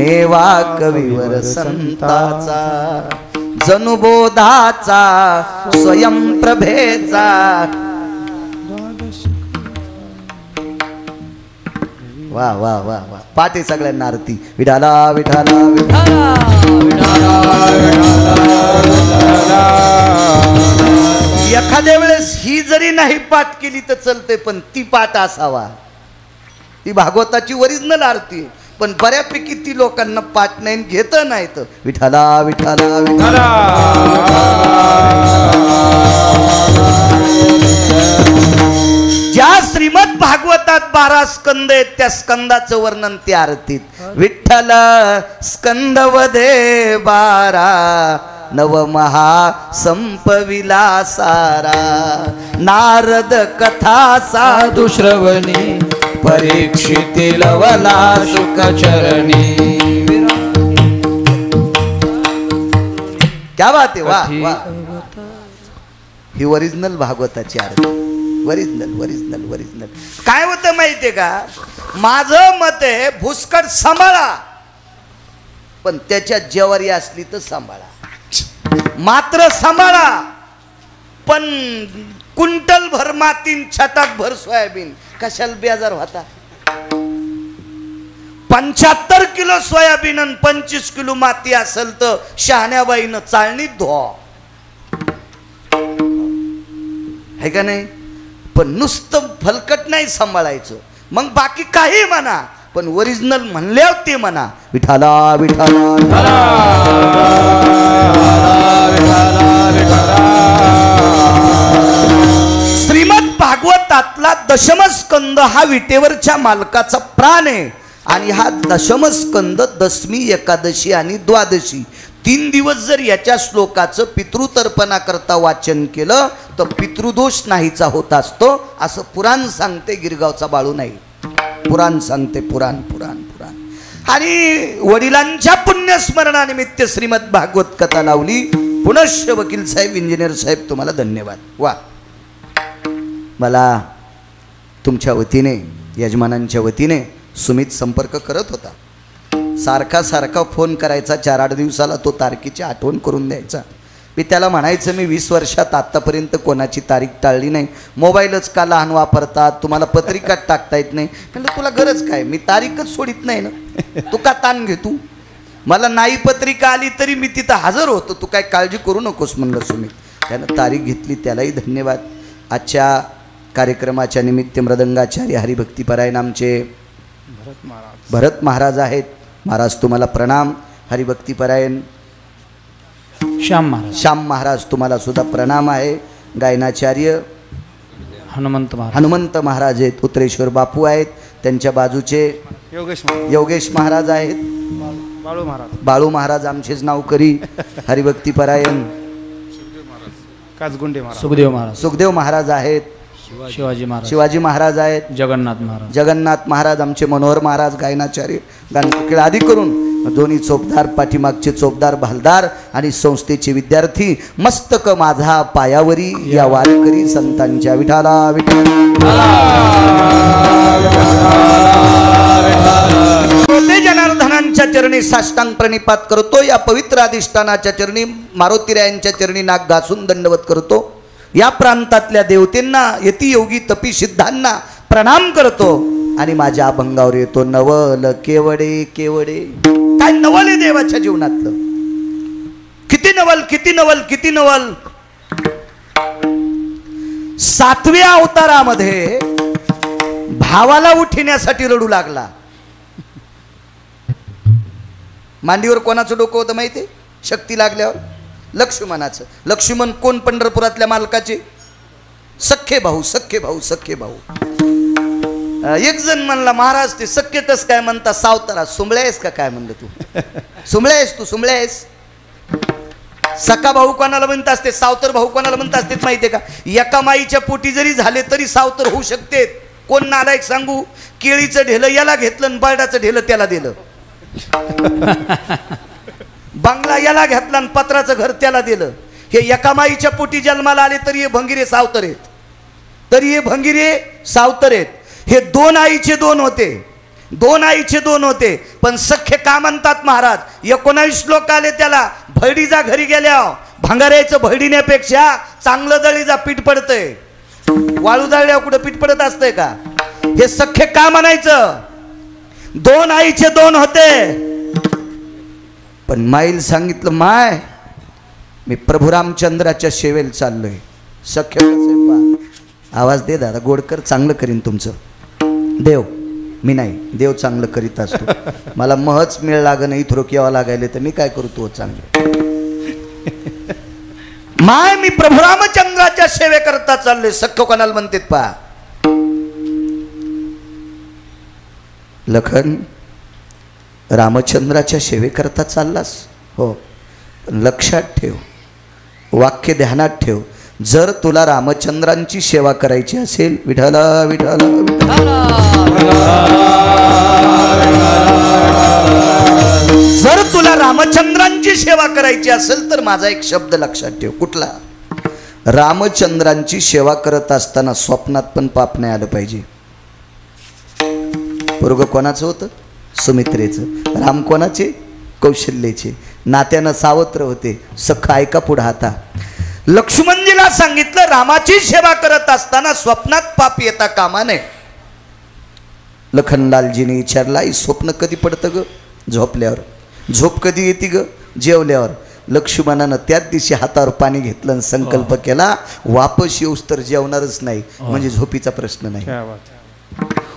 मेवा कविवर संताचा, जनुबोधाचा स्वयंप्रभेचा, वा वा वा वा. पाठी सगळ्यांना आरती. विठाला विठाला विठाला एखाद्या वेळेस ही जरी नाही पाठ केली तर चलते, पण ती पाठ असावा. ती भागवताची ओरिजिनल आरती, पण बऱ्यापैकी ती लोकांना पाठ नाही घेत नाहीत. विठाला विठाला विठाला. ज्या श्रीमद भागवतात 12 स्कंद आहेत त्या स्कंदाचं वर्णन त्या आरतीत. विठ्ठल स्कंदवदे 12 नवमहा संपविला सारा, नारद कथा साधू श्रवणी, परीक्षिती लवला सुखचरणी. क्या बात आहे. वा वा. ही ओरिजिनल भागवताची आरती. Original original original. काय होतं माहितीये का, माझं मत आहे भुसकट सांभाळा, पण त्याच्यात जेवारी असली तर सांभाळा. मात्र सांभाळा, पण कुंटल भर मातीन छटाक भर सोयाबीन कशाला बेजार होता. 75 किलो सोयाबीन आणि 25 किलो माती असेल तर शहाण्याबाईनं चाळणीत धुवा, है का नाही. पण नुसतं फलकट नाही सांभाळायचं, मग बाकी काही म्हणा, पण ओरिजिनल म्हणल्यावर ते म्हणा. विठाला विठाला. श्रीमद भागवतातला दशमस्कंद हा विटेवरच्या मालकाचा प्राण आहे. आणि हा दशमस्कंद दशमी, एकादशी आणि द्वादशी 3 दिवस जर याच्या श्लोकाचं पितृतर्पणा करता वाचन केलं तर पितृदोष नाहीचा होत असतो, असं पुराण सांगते. गिरगावचा बाळू नाही, पुराण सांगते. पुराण पुराण पुराण. आणि वडिलांच्या पुण्यस्मरणानिमित्त श्रीमद भागवत कथा लावली. पुनश्च वकील साहेब, इंजिनियर साहेब, तुम्हाला धन्यवाद. वा. मला तुमच्या वतीने, यजमानांच्या वतीने सुमित संपर्क करत होता. सारखा सारखा फोन करायचा, 4-8 दिवसाला तो तारखेची आठवण करून द्यायचा. मी त्याला म्हणायचं, मी 20 वर्षात आत्तापर्यंत कोणाची तारीख टाळली नाही. मोबाईलच का लहान वापरतात, तुम्हाला पत्रिकात टाकता येत नाही. म्हणलं तुला गरज काय, मी तारीखच सोडित नाही ना, तू का ताण घे. तू मला नाही पत्रिका आली तरी मी तिथं हजर होतो, तू काय काळजी करू नकोस म्हणलं सुमित. त्यानं तारीख घेतली, त्यालाही धन्यवाद. आजच्या कार्यक्रमाच्या निमित्त मृदंगाचार्य हरिभक्तीपरायण आमचे भरत महाराज आहेत. महाराज तुम्हाला प्रणाम. हरिभक्तीपरायण श्याम महाराज तुम्हाला सुद्धा प्रणाम आहे. गायनाचार्य हनुमंत महाराज आहेत. उत्तरेश्वर बापू आहेत. त्यांच्या बाजूचे योगेश महाराज आहेत. बाळू महाराज आमचेच नावकरी. हरिभक्तीपरायण सुखदेव महाराज आहेत. शिवाजी महाराज आहेत. जगन्नाथ महाराज आमचे मनोहर महाराज गायनाचार्य. गाणं आदी करून दोन्ही चोपदार, पाठीमागचे चोपदार भालदार आणि संस्थेचे विद्यार्थी. मस्तक माझा पायावरी या वारकरी संतांच्या. विठाला विठाला. जनार्दनांच्या चरणी साष्टांग प्रणिपात करतो. या पवित्र अधिष्ठानाच्या चरणी, मारुतीरायांच्या चरणी नाक घासून दंडवत करतो. या प्रांतातल्या देवतेंना, यतियोगी तपी सिद्धांना प्रणाम करतो. आणि माझ्या अभंगावर येतो नवल केवडे केवडे. काय नवल आहे देवाच्या जीवनातलं. किती नवल, किती नवल, किती नवल. 7व्या अवतारामध्ये भावाला उठण्यासाठी रडू लागला. मांडीवर कोणाचं डोकं होतं माहिती? शक्ती लागल्यावर लक्ष्मणाचं. लक्ष्मण कोण? पंढरपुरातल्या मालकाचे सख्खे भाऊ. सख्खे भाऊ, सख्खे भाऊ. एक जण म्हणला, महाराज ते सख्खे तस काय म्हणता? सावतारा. सुंबळ्या आहेस का काय म्हणलं तू? सुंबळ्या आहेस तू? सुंबळ्या आहेस? सखा भाऊ कोणाला म्हणत असते, सावतर भाऊ कोणाला म्हणत असते माहितीये का? एका माईच्या पोटी जरी झाले तरी सावतर होऊ शकते. कोण नालायक सांगू? केळीचं ढेलं याला घेतलं आणि बर्डाचं ढेलं त्याला दिलं. बंगला याला घेतला आणि पत्राचं घर त्याला दिलं. हे एका माईच्या पोटी जन्माला आले तरी हे भंगिरे सावतर आहेत. तरी हे भंगिरे सावतर आहेत. हे 2 आईचे 2 होते. 2 आईचे 2 होते, पण सख्खे का म्हणतात महाराज? 19 लोक आले त्याला, भैडीजा घरी गेल्या भांगाऱ्याचं भैडीण्यापेक्षा चांगलं दळीजा पीठ पडतंय. वाळू दळल्यावर कुठं पीठ पडत असतंय का? हे सख्खे का म्हणायचं? 2 आईचे 2 होते, पण माईल सांगितलं माय मी प्रभू रामचंद्राच्या सेवेला चाललोय. सख्य आवाज दे दादा, गोडकर चांगलं करीन तुमचं. देव मी नाही, देव चांगलं करीत असतो. मला महच मेळ लाग नाही, थोडं यावं लागायले तर मी काय करू? तो चांगलं माय मी प्रभू रामचंद्राच्या सेवे करता चाललोय. सख्य कोणाला म्हणतात पहा? लखन रामचंद्राच्या सेवे करता चाललास? हो, लक्षात ठेव, वाक्य ध्यानात ठेव, जर तुला रामचंद्रांची सेवा करायची असेल, विठ्ठला विठ्ठला जर तुला रामचंद्रांची सेवा करायची असेल तर माझा एक शब्द लक्षात ठेव. कुठला? रामचंद्रांची सेवा करत असताना स्वप्नात पण पाप नाही आलं पाहिजे. पोरगं कोणाचं होतं? सुमित्रेचं. राम कोणाचे? कौशल्येचे. नात्यानं सावत्र होते. सखा ऐका पुढे आता. लक्ष्मणजीला सांगितलं रामाची सेवा करत असताना स्वप्नात पाप येता कामा नये. लखनलालजीने विचारला, आई स्वप्न कधी पडतं ग? झोपल्यावर. झोप कधी येते ग? जेवल्यावर. लक्ष्मणानं त्याच दिवशी हातावर पाणी घेतलं आणि संकल्प केला, वापस येऊस तर जेवणारच नाही, म्हणजे झोपीचा प्रश्न नाही.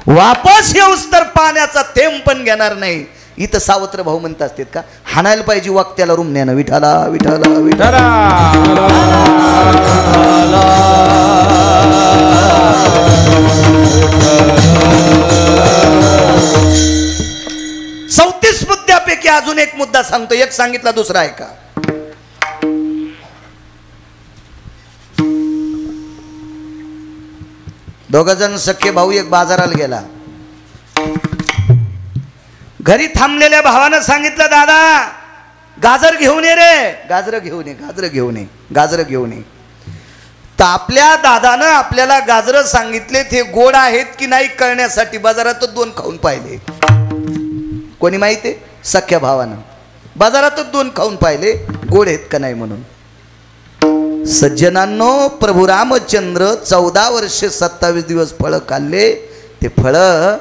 वापस येऊस तर पाण्याचा थेंब पण घेणार नाही. इथं सावत्र भाऊ म्हणत असतात का हाणायला पाहिजे वाक्याला रुमण्यानं, विठाला विठाला विठाला. 34 मुद्द्यापैकी अजून एक मुद्दा सांगतो. एक सांगितला, दुसरा आहे का? दोघजण सख्खे भाऊ एक बाजाराला गेला. घरी थांबलेल्या भावानं सांगितलं, दादा गाजर घेऊन ये रे. गाजर घेऊन ये, गाजर घेऊन ये, गाजर घेऊन ये. तर आपल्या दादानं आपल्याला गाजर सांगितले, ते गोड आहेत की नाही कळण्यासाठी बाजारातच 2 खाऊन पाहिले. कोणी माहिती? सख्या भावानं बाजारातच 2 खाऊन पाहिले, गोड आहेत का नाही म्हणून. सज्जनांनो, प्रभू रामचंद्र 14 वर्षे 27 दिवस फळं खाल्ले. ते फळं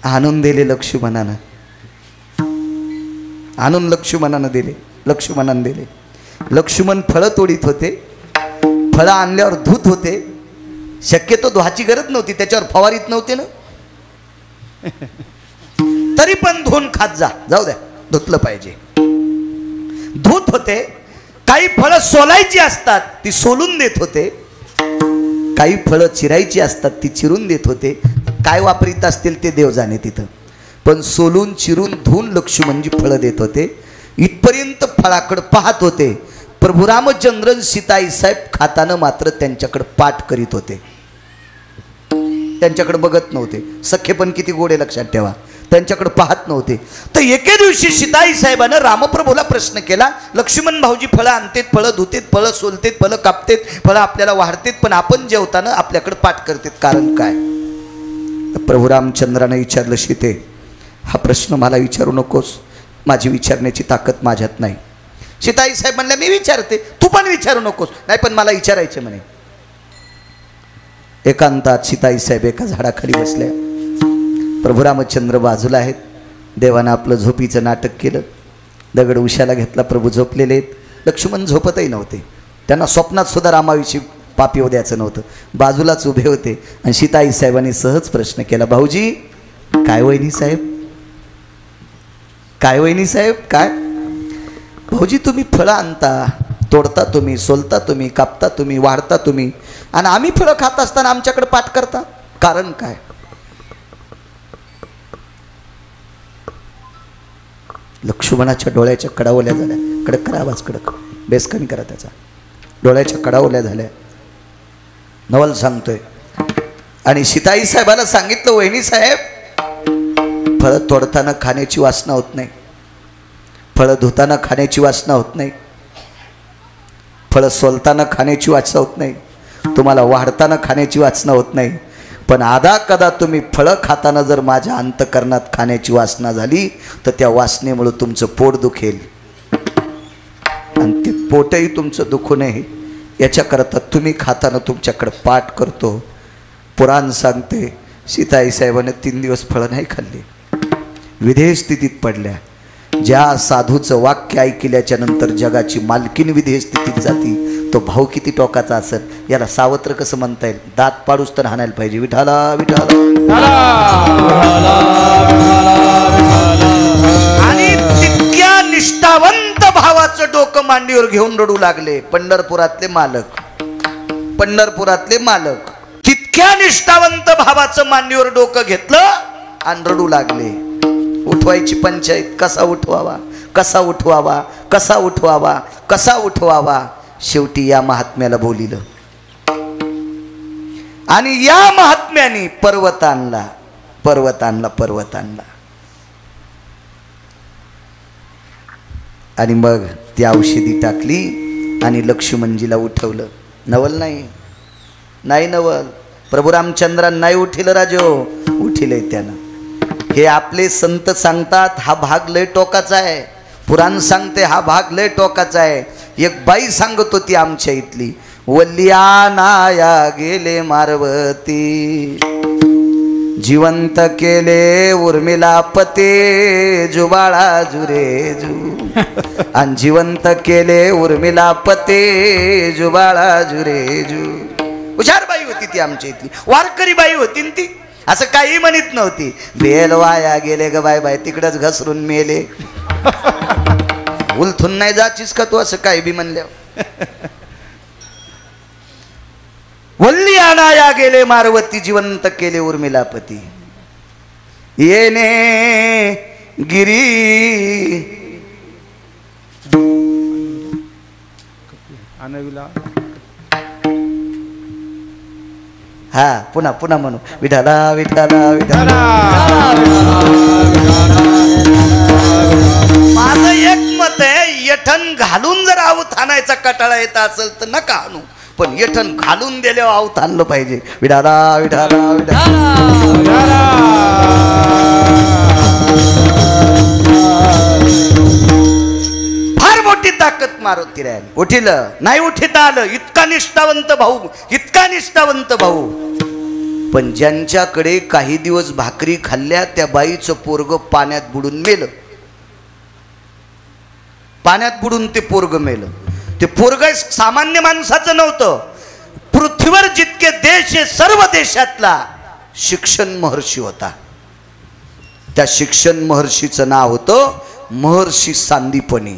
आणून दिले लक्ष्मणानं, आणून लक्ष्मणानं दिले. लक्ष्मणानं दिले. लक्ष्मण फळं तोडीत होते. फळं आणल्यावर धूत होते. शक्यतो धुवाची गरज नव्हती, त्याच्यावर फवारीत नव्हते ना, तरी पण धुवून खात जा. जाऊ द्या, धुतलं पाहिजे. धूत होते. काही फळं सोलायची असतात, ती सोलून देत होते. काही फळं चिरायची असतात, ती चिरून देत होते. काय वापरीत असतील ते देव जाणे तिथं, पण सोलून चिरून धुवून लक्ष्मणजी फळं देत होते. इथपर्यंत फळाकडे पाहत होते. प्रभू रामचंद्र सीताई साहेब खाताना मात्र त्यांच्याकडे पाठ करीत होते, त्यांच्याकडे बघत नव्हते. सख्खे पण किती गोडे लक्षात ठेवा, त्यांच्याकडे पाहत नव्हते. तर एके दिवशी सीताई साहेबानं रामप्रभूला प्रश्न केला, लक्ष्मण भाऊजी फळं आणतेत, फळं धुतेत, फळं सोलतेत, फळं कापतेत, फळं आपल्याला वाढतेत, पण आपण जेवताना आपल्याकडे पाठ करतेत, कारण काय? प्रभू रामचंद्राने विचारलं, सीते हा प्रश्न मला विचारू नकोस, माझी विचारण्याची ताकद माझ्यात नाही. सीताई साहेब म्हणल्या, मी विचारते, तू पण विचारू नकोस. नाही, पण मला विचारायचं म्हणे. एकांतात सीताई साहेब एका झाडाखाली बसल्या. प्रभू रामचंद्र बाजूला आहेत. देवानं आपलं झोपीचं नाटक केलं. दगड उशाला घेतला. प्रभू झोपलेले आहेत. लक्ष्मण झोपतही नव्हते. त्यांना स्वप्नात सुद्धा रामाविषयी पाप येऊ द्यायचं नव्हतं. बाजूलाच उभे होते. आणि सीताई साहेबांनी सहज प्रश्न केला, भाऊजी काय वहिनी साहेब, काय वहिनी साहेब, काय भाऊजी तुम्ही फळं आणता, तोडता तुम्ही, सोलता तुम्ही, कापता तुम्ही, वाढता तुम्ही, आणि आम्ही फळं खात असताना आमच्याकडे पाठ करता, कारण काय? लक्ष्मणाच्या डोळ्याच्या कडा ओल्या झाल्या. कडक करा आवाज, कडक बेस कमी करा त्याचा. डोळ्याच्या कडा ओल्या झाल्या. नवल सांगतोय. आणि सीताई साहेबाला सांगितलं, वहिनी साहेब फळं तोडताना खाण्याची वासना होत नाही, फळं धुताना खाण्याची वासना होत नाही, फळं सोलताना खाण्याची वासना होत नाही, तुम्हाला वाढताना खाण्याची वासना होत नाही. पण आदा कदा तुम्ही फळं खाताना जर माझ्या अंतकरणात खाण्याची वासना झाली तर त्या वासनेमुळे तुमचं पोट दुखेल आणि ते पोटही तुमचं दुखू नये याच्याकरता तुम्ही खाताना तुमच्याकडे पाठ करतो. पुराण सांगते सीताई साहेबांनी 3 दिवस फळं नाही खाल्ली, विधेय स्थितीत पडल्या. ज्या साधूचं वाक्य ऐकल्याच्या नंतर जगाची मालकीन विधेय स्थितीत जाती तो भाऊ किती टोकाचा असेल याला सावत्र कसं म्हणता येईल. दात पाडूस तर हाणायला पाहिजे. विठाला विठाला. आणि तितक्या निष्ठावंत भावाचं डोकं मांडीवर घेऊन रडू लागले पंढरपुरातले मालक. पंढरपुरातले मालक तितक्या निष्ठावंत भावाचं मांडीवर डोकं घेतलं आणि रडू लागले. उठवायची पंचायत, कसा उठवावा कसा उठवावा कसा उठवावा कसा उठवावा. शेवटी या महात्म्याला बोलिलं आणि या महात्म्याने पर्वत आणला पर्वत आणला पर्वत आणला. आणि मग ती औषधी टाकली आणि लक्ष्मणजीला उठवलं. नवल नाही नवल. प्रभू रामचंद्रांना नाही उठिलं राजो, उठिलंय त्यानं. हे आपले संत सांगतात हा भाग लय टोकाचा आहे. पुराण सांगते हा भाग लय टोकाचा आहे. एक बाई सांगत होती आमच्या इथली, वल्ल्यानाया गेले मारवती, जिवंत केले उर्मिला पते, जुबाळा जुरेजू. आणि जिवंत केले उर्मिला पते, जुबाळा जुरेजू. हुशार बाई होती ती आमच्या इथली, वारकरी बाई होती न ती. असं काही म्हणत नव्हती. बेल वाया गेले ग बाय बाय, तिकडच घसरून मेले. उलथून नाही जाचीस का तू असं काही बी म्हणल्यावर. वल्ली आणाया गेले मारवती, जिवंत केले उर्मिलापती. येणे गिरी आनविला. हा पुन्हा पुन्हा म्हणू. विठाला विठाला विठाला. माझं एक मत आहे, यठण घालून जर आवत आणायचा कटाळा येत असेल तर नका आणू, पण यठण घालून दिल्यावर आवत आणलं पाहिजे. विठाला विठाला विठाला. फार मोठी ताकद मारुती राहिली. उठिलं नाही उठिता आलं. इतका निष्ठावंत भाऊ, इतका निष्ठावंत भाऊ. पण ज्यांच्याकडे काही दिवस भाकरी खाल्ल्या त्या बाईचं पोरग पाण्यात बुडून मेलं. पाण्यात बुडून ते पोरग मेलं. ते पोरग सामान्य माणसाचं नव्हतं. पृथ्वीवर जितके देश आहे सर्व देशातला शिक्षण महर्षी होता. त्या शिक्षण महर्षीचं नाव होतं महर्षी सांदीपनी.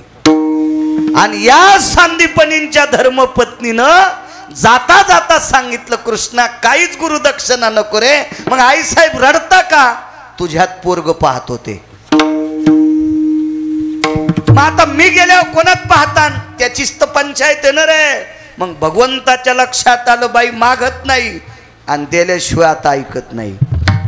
आणि या सांदीपनींच्या धर्मपत्नीनं जाता जाता सांगितलं, कृष्णा काहीच गुरुदक्षिणा नको रे. मग आई साहेब रडता का? तुझ्यात पोरग पाहत होते. मग आता मी गेल्यावर कोणात पाहता? त्याचीच तर पंचायत आहे ना रे. मग भगवंताच्या लक्षात आलं बाई मागत नाही आणि दिल्याशिवाय आता ऐकत नाही.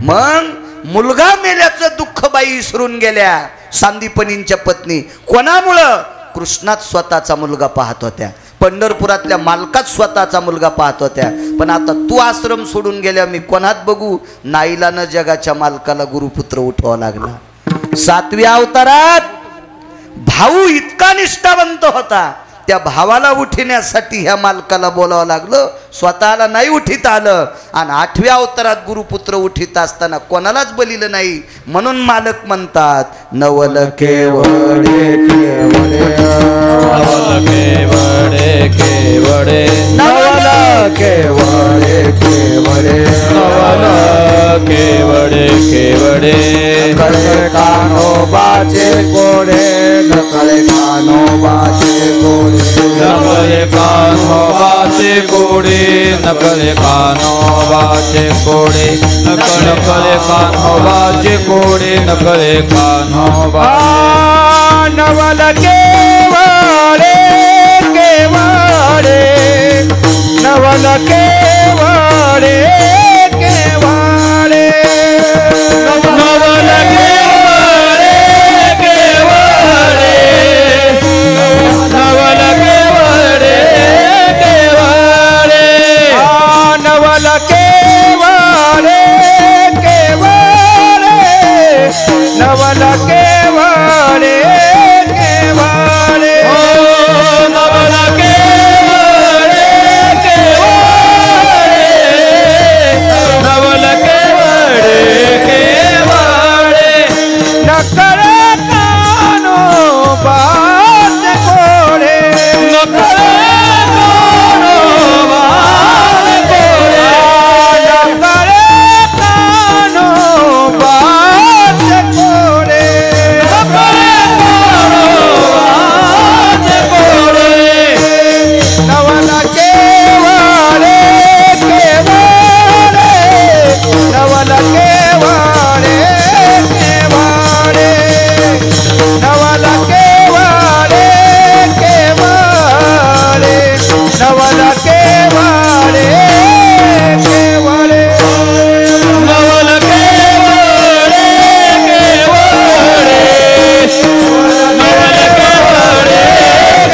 मग मुलगा मेल्याचं दुःख बाई विसरून गेल्या सांदीपनींच्या पत्नी. कोणामुळं? कृष्णात स्वतःचा मुलगा पाहत होत्या. पंढरपुरातल्या मालकात स्वतःचा मुलगा पाहत होत्या. पण आता तू आश्रम सोडून गेल्या मी कोणात बघू? नाईलानं जगाच्या मालकाला गुरुपुत्र उठवावा लागला. 7व्या अवतारात भाऊ इतका निष्ठावंत होता, त्या भावाला उठविण्यासाठी ह्या मालकाला बोलावं लागलं. स्वतःला नाही उठीत आलं. आणि 8व्या अवतारात गुरुपुत्र उठीत असताना कोणालाच बलिलं नाही. म्हणून मालक म्हणतात, नवल केवडे केवडे, नवल केवडे केवडे, नवल केवडे केवडे, नवल केवडे केवडे. नकळे कान्होबाचे कोडे, नकळे कान्होबाचे कोडे, नकळे कान्होबाचे कोडे, नकळे कान्होबाचे कोडे, नकळे कान्होबाचे कोडे, नकळे कान्होबा. नवल केवडे केवडे, नवल केवडे केवडे, नवल केवडे केवडे, नवल केवडे केवडे, नवल केवडे केवळे केवळे नवल केवळे केवळे नवल केवळे केवळे नकळे कानोबाच कोळे नकळे कानोबाच कोळे नकळे कानोबाच कोळे नवल केवळे केवळे नवल केवळे केवळे नवल केवळे केवळे नवल केवळे केवळे नवल केवळे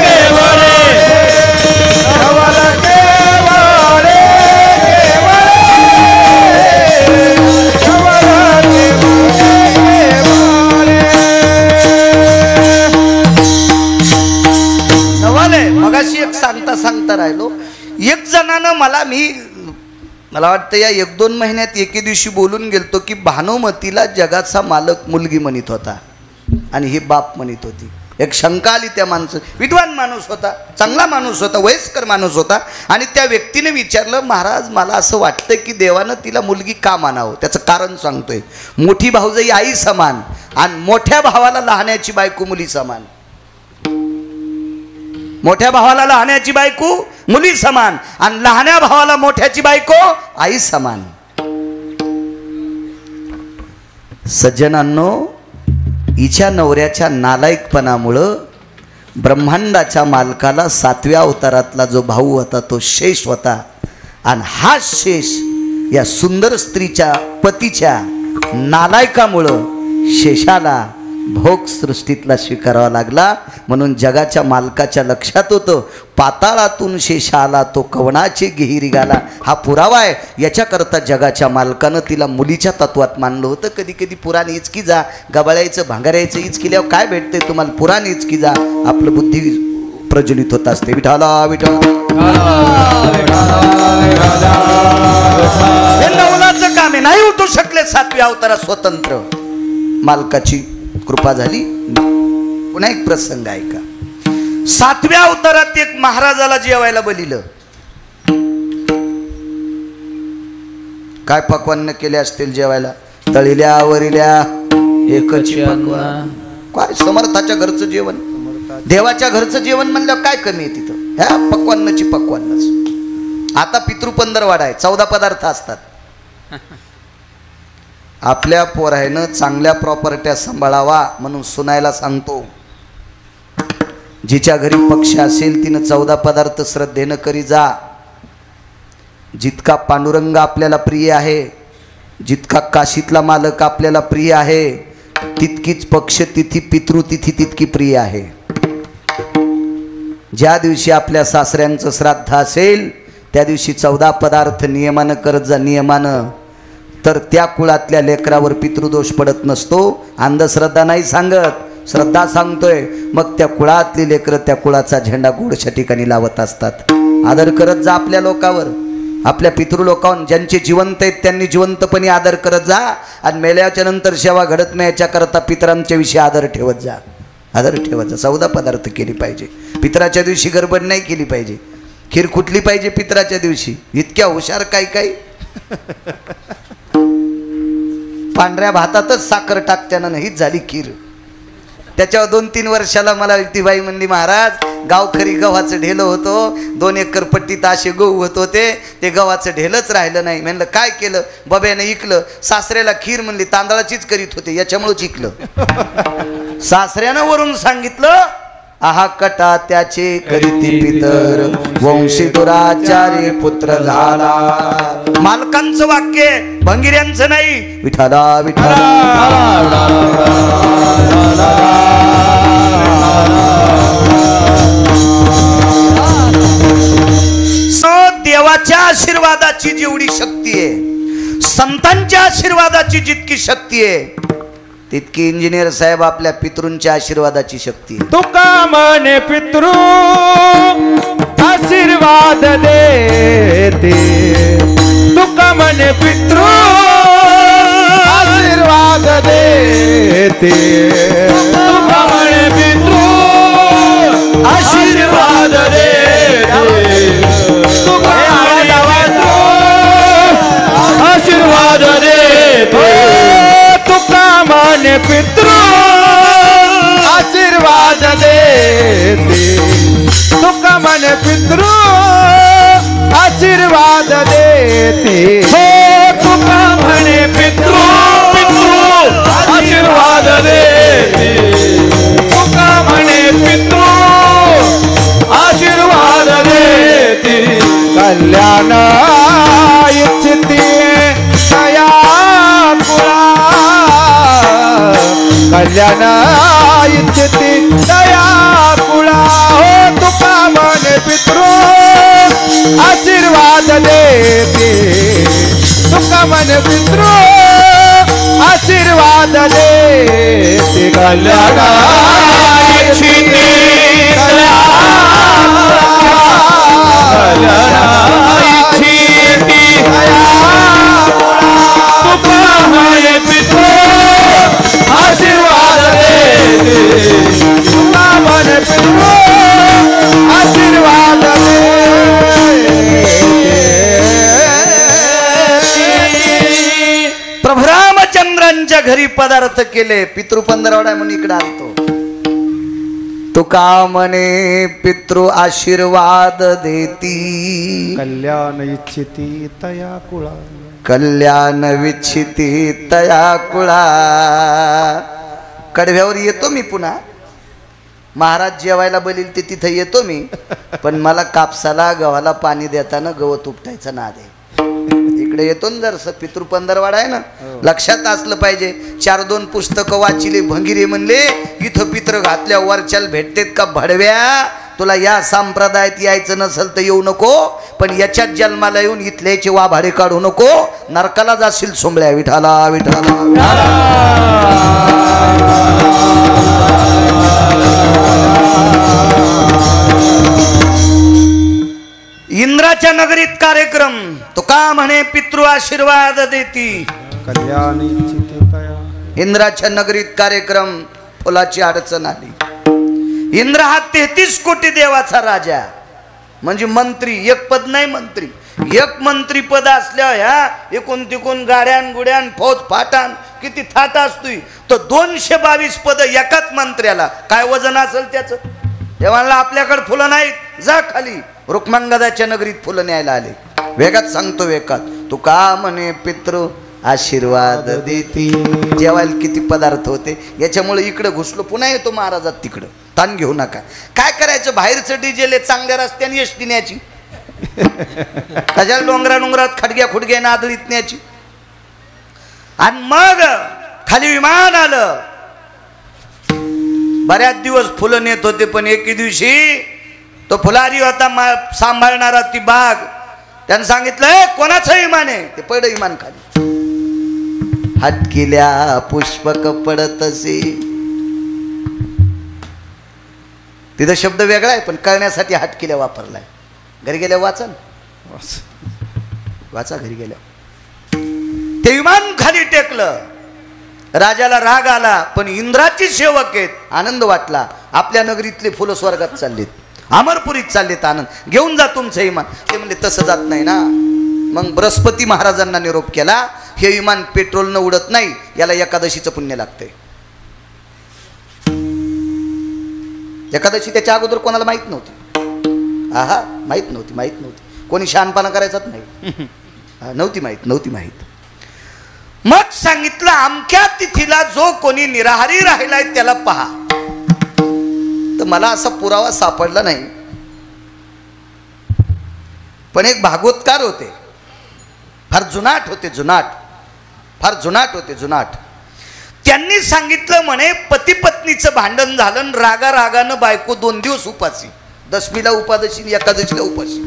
केवळे नवल केवळे केवळे नवल केवळे नवाले मगाशी एक सांगता राहिलो. एक जणानं मला वाटतं या 1-2 महिन्यात एके दिवशी बोलून गेलतो की भानुमतीला जगाचा मालक मुलगी म्हणत होता आणि ही बाप म्हणत होती. एक शंका आली त्या माणसं. विद्वान माणूस होता, चांगला माणूस होता, वयस्कर माणूस होता. आणि त्या व्यक्तीने विचारलं, महाराज मला असं वाटतं की देवानं तिला मुलगी का मानावं. त्याचं कारण सांगतोय. मोठी भाऊजाई आई समान आणि मोठ्या भावाला लहाण्याची बायको मुली समान. मोठ्या भावाला लहाण्याची बायको मुली समान आणि लहान्या भावाला मोठ्याची बायको आई समान. सज्जनांनो, हिच्या नवऱ्याच्या नालायकपणामुळं ब्रह्मांडाच्या मालकाला 7व्या अवतारातला जो भाऊ होता तो शेष होता. आणि हा शेष या सुंदर स्त्रीच्या पतीच्या नालायकामुळं शेषाला भोग सृष्टीतला स्वीकारावा लागला. म्हणून जगाच्या मालकाच्या लक्षात होतं, पाताळातून शेष आला तो कवणाचे गेहिरी गाला. हा पुरावा आहे. याच्याकरता जगाच्या मालकानं तिला मुलीच्या तत्वात मानलं होतं. कधी कधी पुराण इचकी जा, गबाळायचं भांगारायचं इच केल्यावर काय भेटते तुम्हाला, पुराण इचकी जा, आपलं बुद्धी प्रज्वलित होत असते. विठाला विठा हे नवलाचं काम आहे. नाही उठू शकले 7व्या अवतारात स्वतंत्र. मालकाची कृपा झाली. पुन्हा एक प्रसंग ऐका. 7व्या अवतारात एक महाराजाला जेवायला बोलिलं. काय पक्वान्न केले असतील जेवायला, तळिल्या वरिल्या एकच पक्वान. काय समर्थाच्या घरचं जेवण, देवाच्या घरचं जेवण म्हणलं काय कमी आहे तिथं. ह्या पक्वान्नाची पक्वान्नच. आता पितृपंधरवाडा आहे, 14 पदार्थ असतात. आपल्या पोरायनं चांगल्या प्रॉपर्ट्या सांभाळावा म्हणून सुनायला सांगतो. जिच्या घरी पक्ष असेल तिनं 14 पदार्थ श्रद्धेनं करी जा. जितका पांडुरंग आपल्याला प्रिय आहे, जितका काशीतला मालक आपल्याला प्रिय आहे, तितकीच पक्ष तिथी पितृतिथी तितकी प्रिय आहे. ज्या दिवशी आपल्या सासऱ्यांचं श्राद्ध असेल त्या दिवशी 14 पदार्थ नियमानं करत जा, नियमानं. तर त्या कुळातल्या लेकरावर पितृदोष पडत नसतो. अंधश्रद्धा नाही सांगत, श्रद्धा सांगतोय. मग त्या कुळातली लेकरं त्या कुळाचा झेंडा गोडच्या ठिकाणी लावत असतात. आदर करत जा आपल्या लोकावर, आपल्या पितृलोकावर. ज्यांचे जिवंत आहेत त्यांनी जिवंतपणे आदर करत जा. आणि मेल्याच्या नंतर सेवा घडत नाही याच्याकरता पितरांच्या विषयी आदर ठेवत जा, आदर ठेवत जा. 14 पदार्थ केली पाहिजे. पितराच्या दिवशी गडबड नाही केली पाहिजे. खीर कुठली पाहिजे पितराच्या दिवशी. इतक्या हुशार काही पांढऱ्या भातातच साखर टाकत्यानं हीच झाली खीर. त्याच्यावर 2-3 वर्षाला मला युक्तीबाई म्हणली, महाराज गावखरी गव्हाचं ढेलं होतं, 2 एकर पट्टीत असे गहू होत होते, ते गव्हाचं ढेलच राहिलं नाही. म्हणलं काय केलं, बब्याने इकलं. सासऱ्याला खीर म्हणली तांदळाचीच करीत होते, याच्यामुळेच इकलं. सासऱ्यानं वरून सांगितलं, आहा कटा त्याचे करीती पितर, वंशी दुराचारी पुत्र झाला. मालकांचं वाक्य, भंगिऱ्यांचं नाही. विठाला विठाला देवाच्या आशीर्वादाची जेवढी शक्ती आहे, संतांच्या आशीर्वादाची जितकी शक्ती आहे, तितकी इंजिनियर साहेब आपल्या पितृंच्या आशीर्वादाची शक्ती आहे. तुका म्हणे पितृ आशीर्वाद देते, तुका म्हणे पितृ आशीर्वाद देते, तुका म्हणे पितृ आशीर्वाद देते, तुका म्हणे पितृ आशीर्वाद देते, तुका म्हणे पितृ आशीर्वाद देते, तुका म्हणे पितृ आशीर्वाद देते, हो तुका म्हणे पितृ आशीर्वाद देते, तुका म्हणे पितृ आशीर्वाद देते, कल्याण इच्छिती दया कुळा, कल्याण इच्छिती दया कुळा, हो तुका म्हणे पितृ आशीर्वाद देते, तुका म्हणे पितृ आशीर्वाद देते, कल्याण इच्छिती दया तुका म्हणे पितृ आशीर्वाद देते, तुका म्हणे पितृ आशीर्वाद प्रभू रामचंद्रांच्या घरी पदार्थ केले. पितृ पंधरवडा म्हणून इकडे आलतो. तुका म्हणे पितृ आशीर्वाद देती, कल्याण इच्छिती तया कुळा, कल्याण विच्छिती तया कुळा. कडव्यावर येतो मी पुन्हा, महाराज जेवायला बोलील ते तिथं येतो मी, पण मला कापसाला गव्हाला पाणी देताना गवत उपटायचा नाद आहे. इकडे येतो ना जर पितृ पंधरवाडा आहे ना, लक्षात असलं पाहिजे. 4-2 पुस्तकं वाचिले भंगिरे म्हणले इथं पित्र घातल्या वरच्याला भेटतेत का भडव्या, तुला या संप्रदायात यायचं नसेल तर येऊ नको, पण याच्यात जन्माला येऊन इथल्याचे वाभाडे काढू नको, नरकाला जाशील सोंबळ्या. विठाला विठाला. इंद्राच्या नगरीत कार्यक्रम. तुका म्हणे पितृ आशीर्वाद देती, कल्याण इच्छिती तया. इंद्राच्या नगरीत कार्यक्रम. फुलाची अडचण आली. इंद्र हा 33 कोटी देवाचा राजा, म्हणजे मंत्री. एक पद नाही मंत्री, एक मंत्री पद असल्या ह्या एकूण तिकून गाड्यान गुड्यान फौज फाटान किती थाट असतोय. तर 222 पद एकाच मंत्र्याला. काय वजन असेल त्याचं. तेव्हा आपल्याकडे फुलं नाहीत, जा खाली. रुक्मांगदाच्या नगरीत फुलं न्यायला आले. वेगात सांगतो वेगात. तुका म्हणे पितृ आशीर्वाद देती. जेवायला किती पदार्थ होते. याच्यामुळे इकडे घुसलो, पुन्हा येतो महाराजात तिकडं. ताण घेऊ नका. काय करायचं, बाहेरचं डिजेल चांगल्या रस्त्याने एसटी न्यायची, त्याच्या डोंगरात खडग्या खुडग्या नादळीत न्यायची. आणि मग खाली विमान आलं. बऱ्याच दिवस फुलं नेत होते, पण एके दिवशी तो फुलारी होता सांभाळणारा ती बाग, त्यानं सांगितलं कोणाचं विमान आहे. ते पडलं विमान खाली. हात केल्या पुष्पक पडतसे. तिथं शब्द वेगळा आहे, पण कळण्यासाठी हात केल्या वापरलाय. घरी गेल्या वाचा वाचा घरी गेल्या. ते विमान खाली टेकलं. राजाला राग आला, पण इंद्राची सेवक आहेत. आनंद वाटला. आपल्या नगरीतले फुलं स्वर्गात चाललेत, अमरपुरीत चाललेत. आनंद घेऊन जा तुमचं विमान. ते म्हणले तसं जात नाही ना. मग बृहस्पती महाराजांना निरोप केला, हे विमान पेट्रोलनं उडत नाही, याला एकादशीचं पुण्य लागतंय. एकादशी त्याच्या अगोदर कोणाला माहित नव्हती. आहा, माहित नव्हती. कोणी शहाणपणा करायचाच नाही. नव्हती माहित. मग सांगितलं अमक्या तिथीला जो कोणी निराहारी राहिलाय त्याला पहा. तर मला असा पुरावा सापडला नाही, पण एक भागवतकार होते, फार जुनाट होते. त्यांनी सांगितलं म्हणे पती पत्नीचं भांडण झालं, रागानं बायको 2 दिवस उपासी. दशमीला उपादशी, एकादशीला उपासी.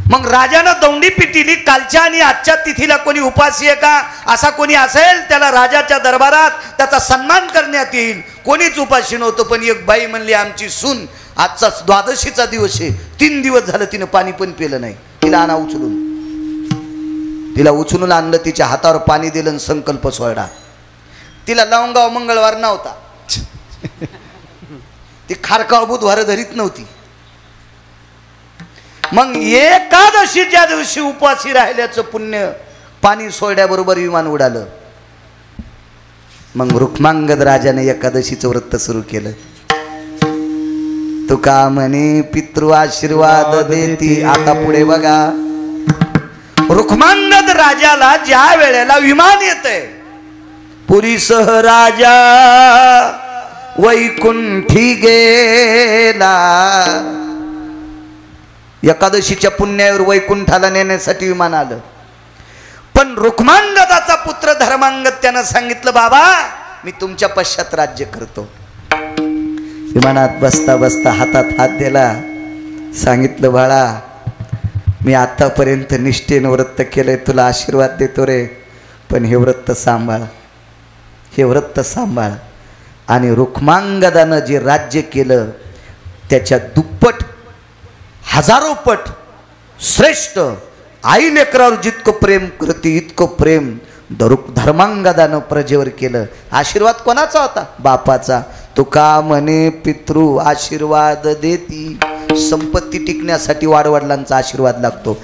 मग राजानं दौंडी पिटिली. कालच्या आणि आजच्या तिथीला कोणी उपासी आहे का असा कोणी असेल त्याला राजाच्या दरबारात त्याचा सन्मान करण्यात येईल. कोणीच उपाशी नव्हतं. पण एक बाई म्हणली आमची सून आजचा द्वादशीचा दिवस आहे, 3 दिवस झालं तिनं पाणी पण पिलं नाही. तिला आणा उचलून. तिला उचलून आणलं, तिच्या हातावर पाणी दिलं आणि संकल्प सोडा. तिला लवंगाव मंगळवार नव्हता, ती खारकाव बुधवार धरीत नव्हती. मग एकादशीच्या दिवशी उपाशी राहिल्याचं पुण्य पाणी सोडल्याबरोबर विमान उडालं. मग रुक्मांगद राजाने एकादशीचं व्रत सुरू केलं. तुका म्हणे पितृ आशीर्वाद देती. आता पुढे बघा, रुक्मांगद राजाला ज्या वेळेला विमान येतंय, पुरीसह राजा वैकुंठी गेला. एकादशीच्या पुण्यावर वैकुंठाला नेण्यासाठी विमान आलं. पण रुक्मांगदाचा पुत्र धर्मांगद त्यानं सांगितलं, बाबा मी तुमच्या पश्चात राज्य करतो. विमानात बसता बसता हातात हात दिला. सांगितलं, बाळा मी आतापर्यंत निष्ठेनं व्रत केलंय, तुला आशीर्वाद देतो रे, पण हे व्रत सांभाळ, हे व्रत सांभाळ. आणि रुक्मांगदानं जे राज्य केलं त्याच्या दुप्पट, हजारो पट श्रेष्ठ आई लेकरावर जितकं प्रेम करते इतकं प्रेम धर्मांगदानं प्रजेवर केलं. आशीर्वाद कोणाचा होता? बापाचा. तुका म्हणे पितृ आशीर्वाद देती. संपत्ती टिकण्यासाठी वाडवडिलांचा आशीर्वाद लागतो.